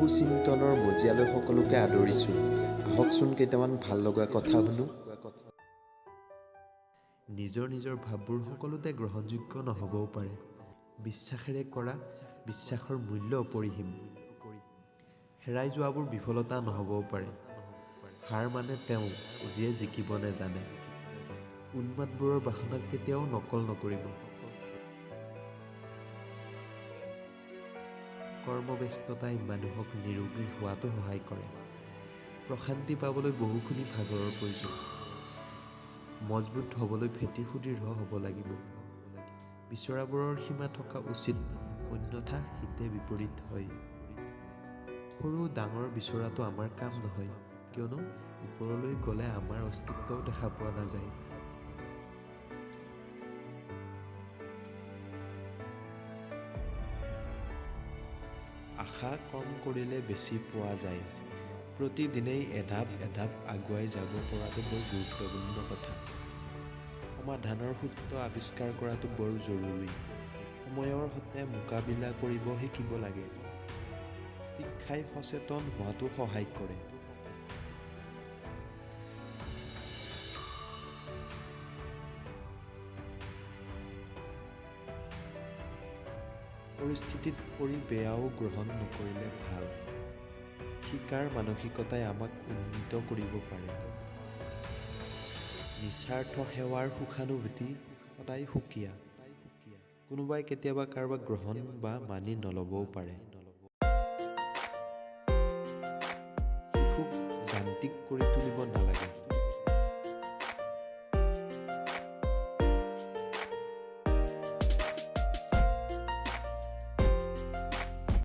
সুচিন্তনৰ মজিয়ালৈ সকলোকে আদৰিছোঁ। আহকচোন কেইটামান ভাল লগা কথা শুনো। নিজৰ নিজৰ ভাৱবোৰ সকলোতে গ্ৰহণযোগ্য নহ'বও পাৰে। বিশ্বাসেৰে কৰা বিশ্বাসৰ মূল্য অপৰিসীম। হেৰাই যোৱাবোৰ বিফলতা নহ'বও পাৰে। হাৰ মানে তেওঁ যিয়ে জিকিব নেজানে। উন্মাদবোৰৰ বাসনাক কেতিয়াও নকল নকৰিব। কৰ্মব্যস্ততাই মানুহক নিৰোগী হোৱাটো সহায় কৰে। প্ৰশান্তি পাবলৈ বহুখিনি ভাগৰৰ প্ৰয়োজন। মজবুত হ'বলৈ ভেটি সুদৃঢ় হ'ব লাগিব। বিচৰাবোৰৰ সীমা থকা উচিত, অন্যথা হিতে বিপৰীত হয়। সৰু ডাঙৰ বিচৰাটো আমাৰ কাম নহয়, কিয়নো ওপৰলৈ গ'লে আমাৰ অস্তিত্বও দেখা পোৱা নাযায়। আশা কম কৰিলে বেছি পোৱা যায়। প্ৰতিদিনেই এধাপ এধাপ আগুৱাই যাব পৰাটো বৰ গুৰুত্বপূৰ্ণ কথা। সমাধানৰ সূত্ৰ আৱিষ্কাৰ কৰাটো বৰ জৰুৰী। সময়ৰ সৈতে মোকাবিলা কৰিব শিকিব লাগে। শিক্ষাই সচেতন হোৱাটো সহায় কৰে। পৰিস্থিতিত পৰি বেয়াও গ্ৰহণ নকৰিলে ভাল। শিকাৰ মানসিকতাই আমাক উন্নীত কৰিব পাৰে। নিস্বাৰ্থ সেৱাৰ সুখানুভূতি সদায় সুকীয়া। কোনোবাই কেতিয়াবা কাৰোবাক গ্ৰহণ বা মানি নল'বও পাৰে। শিশুক যান্ত্ৰিক কৰি তুলিব নালাগে।